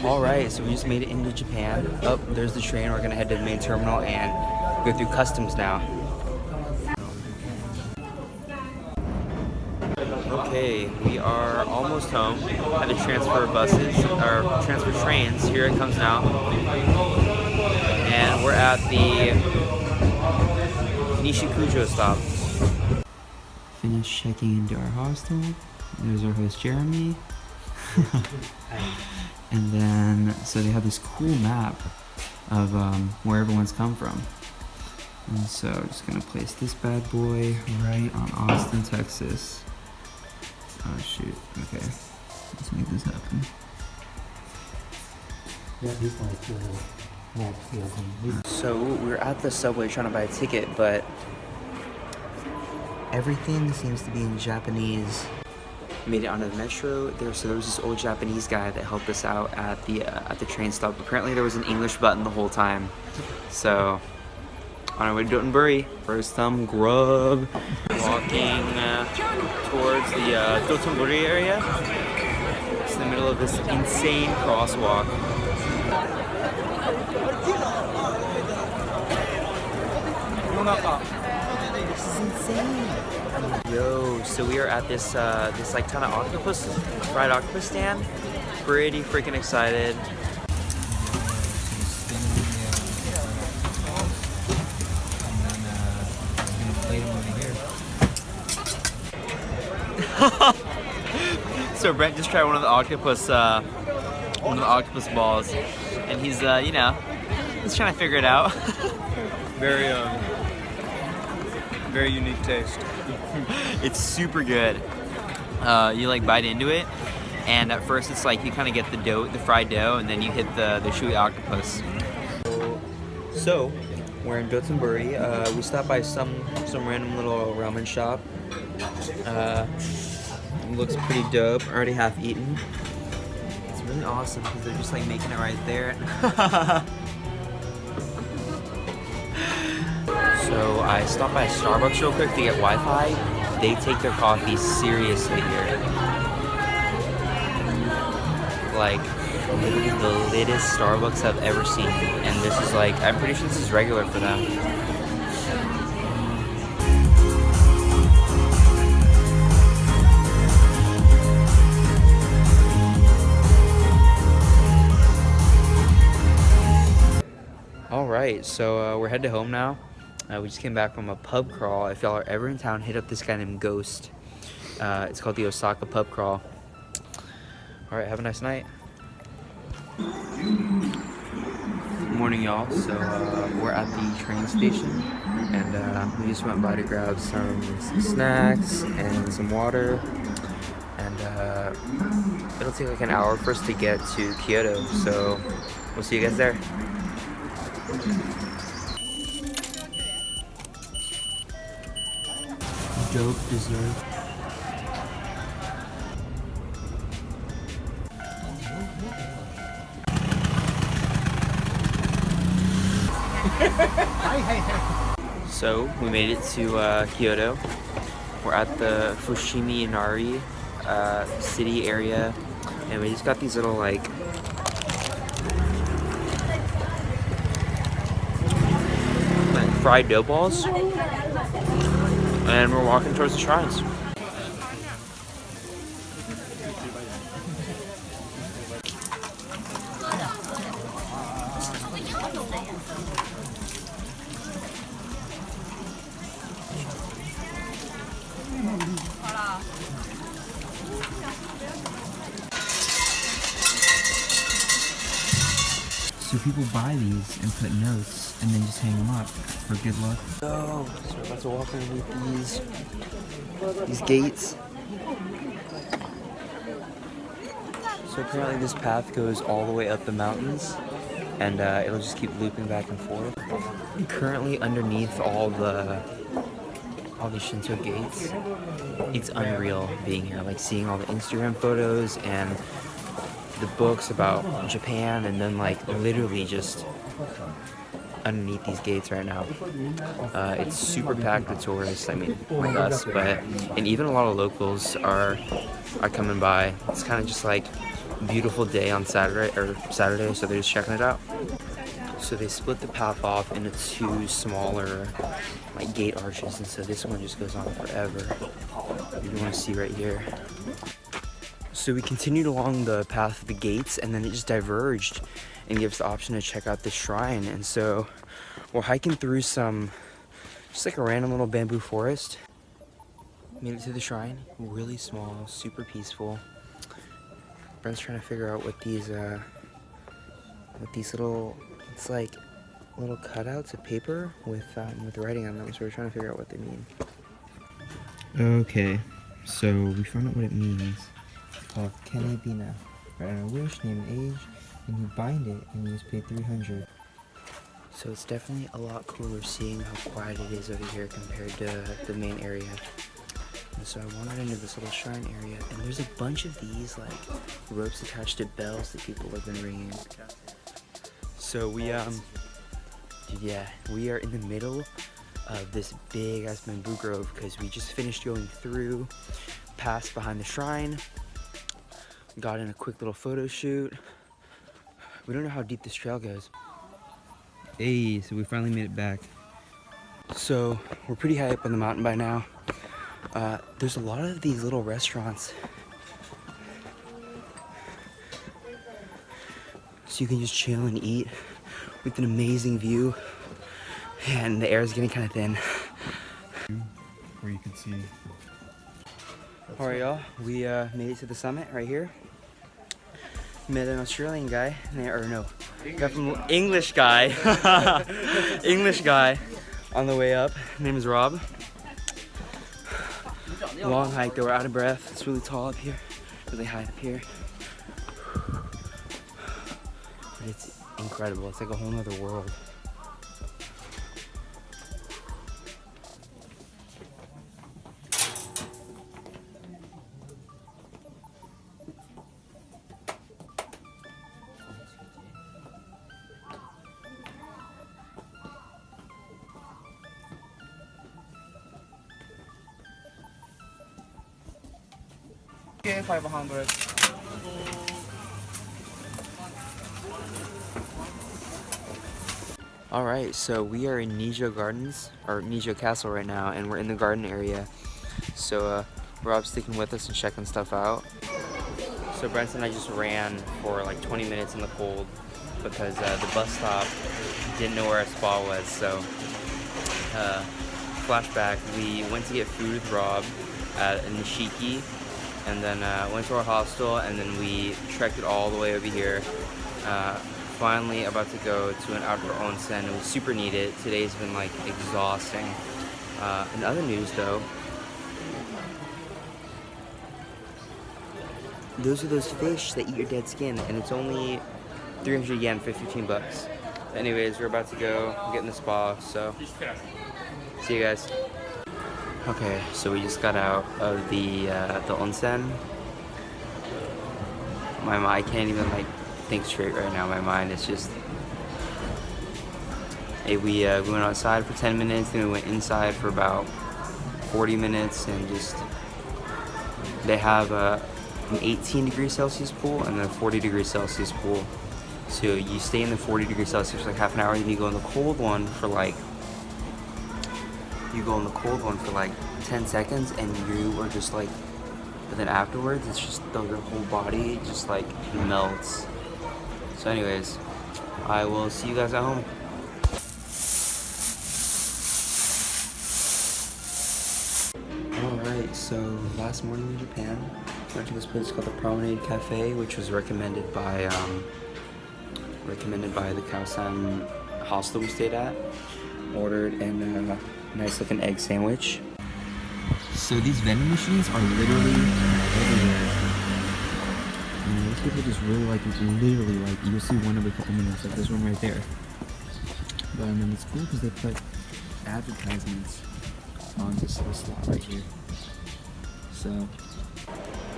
Alright, so we just made it into Japan. Oh, there's the train. We're gonna head to the main terminal and go through customs now. Okay, we are almost home. Had to transfer buses, or transfer trains. Here it comes now. And we're at the Nishikujo stop. Finished checking into our hostel. There's our host Jeremy. And then, so they have this cool map of where everyone's come from. And so I'm just gonna place this bad boy right on Austin, Texas. Oh shoot, okay. Let's make this happen. So we're at the subway trying to buy a ticket, but everything seems to be in Japanese. Made it onto the metro there, so there was this old Japanese guy that helped us out at the train stop. Apparently there was an English button the whole time. So on our way to Dotonbori for some grub. Walking towards the Dotonbori area. It's in the middle of this insane crosswalk. This is insane. Yo, so we are at this this like kind of fried octopus stand. Pretty freaking excited. So Brent just tried one of the octopus balls, and he's you know, he's trying to figure it out. Very unique taste. It's super good. You like bite into it, and at first it's like you kind of get the dough, the fried dough, and then you hit the chewy octopus. So we're in Dotonbori. We stopped by some random little ramen shop. It looks pretty dope. Already half eaten. It's really awesome because they're just like making it right there. So I stopped by Starbucks real quick to get Wi-Fi. They take their coffee seriously here. Like, literally the latest Starbucks I've ever seen. And this is like, I'm pretty sure this is regular for them. Alright, so we're headed home now. We just came back from a pub crawl. If y'all are ever in town, hit up this guy named Ghost. It's called the Osaka pub crawl. Alright, have a nice night. Morning, y'all. So we're at the train station, and we just went by to grab some snacks and some water. And it'll take like an hour for us to get to Kyoto, so we'll see you guys there. Dope dessert. So we made it to Kyoto. We're at the Fushimi Inari city area, and we just got these little like fried dough balls, and we're walking towards the shrines. So people buy these and put notes and then just hang them up for good luck. Oh, so we're about to walk underneath these gates. So apparently this path goes all the way up the mountains, and it'll just keep looping back and forth. Currently underneath all the Shinto gates, it's unreal being here, like seeing all the Instagram photos and the books about Japan, and then like literally just underneath these gates right now. It's super packed with tourists, I mean, like us, and even a lot of locals are coming by. It's kind of just like beautiful day on Saturday, so they're just checking it out. So they split the path off into two smaller like gate arches, and so this one just goes on forever. You want to see right here. So we continued along the path of the gates, and then it just diverged and gave us the option to check out the shrine. And so we're hiking through some, just like a random little bamboo forest. Made it to the shrine, really small, super peaceful. Brent's trying to figure out what these little, it's like little cutouts of paper with writing on them. So we're trying to figure out what they mean. Okay, so we found out what it means. It's called Kenebina. Write on a wish, name and age, and you bind it, and you just pay 300. So it's definitely a lot cooler seeing how quiet it is over here compared to the main area. And so I wandered into this little shrine area, and there's a bunch of these like ropes attached to bells that people have been ringing. So we are in the middle of this big ass bamboo grove because we just finished going through, passed behind the shrine, got in a quick little photo shoot. We don't know how deep this trail goes. Hey, so we finally made it back. So we're pretty high up on the mountain by now. There's a lot of these little restaurants. So you can just chill and eat with an amazing view. And the air is getting kind of thin. Where you can see. Alright y'all, we made it to the summit right here. Met an Australian guy, or no, English guy. English guy on the way up. His name is Rob. Long hike, though, we're out of breath. It's really tall up here, really high up here. But it's incredible, it's like a whole nother world. Okay, 500. Alright, so we are in Nijo Gardens, or Nijo Castle right now, and we're in the garden area. So Rob's sticking with us and checking stuff out. So Brent and I just ran for like 20 minutes in the cold because the bus stop didn't know where our spa was. So flashback, we went to get food with Rob at Nishiki, and then went to our hostel, and then we trekked it all the way over here. Finally about to go to an outdoor onsen. We super need it. Today's been like exhausting. In other news though, those are those fish that eat your dead skin, and it's only 300 yen for 15 bucks. Anyways, we're about to go get in the spa, so see you guys. Okay, so we just got out of the onsen. I can't even like think straight right now. My mind is just. Hey, we went outside for 10 minutes, then we went inside for about 40 minutes, and just they have an 18 degrees Celsius pool and then a 40 degrees Celsius pool. So you stay in the 40 degrees Celsius for like half an hour, then you go in the cold one for like. You go in the cold one for like 10 seconds, and you are just like, but then afterwards it's just your whole body just like melts. So anyways, I will see you guys at home. Alright, so last morning in Japan, went to this place called the Promenade Cafe, which was recommended by the Kaosan hostel we stayed at. Ordered a nice looking egg sandwich. So these vending machines are literally everywhere. And most people just really like, you'll see one every couple minutes, like this one right there. But it's cool because they put advertisements on this slot right here. So,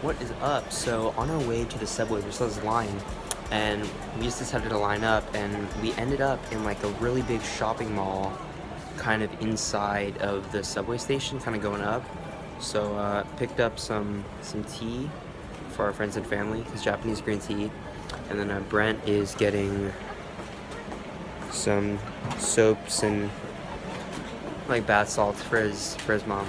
what is up? So on our way to the subway, there's this line, and we just decided to line up, and we ended up in like a really big shopping mall, kind of inside of the subway station, kind of going up. So picked up some tea for our friends and family, his Japanese green tea. And then Brent is getting some soaps and like bath salts for his mom.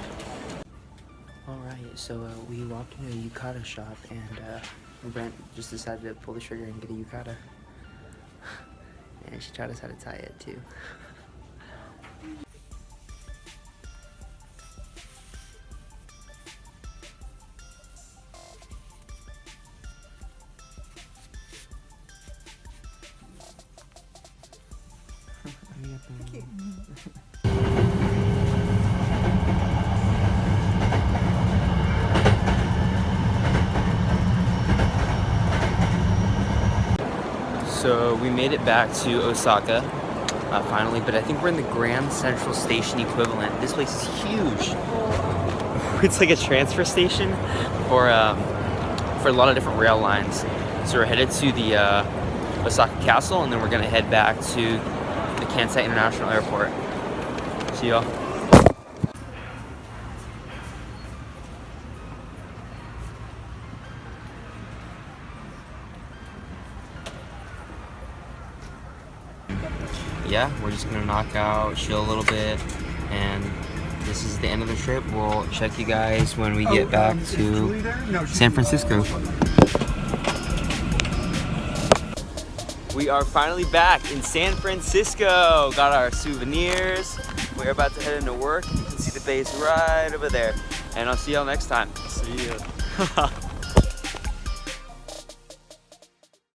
Alright, so we walked into a yukata shop and Brent just decided to pull the trigger and get a yukata. And she taught us how to tie it too. So we made it back to Osaka finally, but I think we're in the Grand Central Station equivalent. This place is huge. It's like a transfer station for a lot of different rail lines. So we're headed to the Osaka Castle, and then we're gonna head back to the Kansai International Airport. See y'all. Yeah, we're just gonna knock out, chill a little bit, and this is the end of the trip. We'll check you guys when we get back to San Francisco. We are finally back in San Francisco. Got our souvenirs. We're about to head into work. You can see the base right over there. And I'll see y'all next time. See you.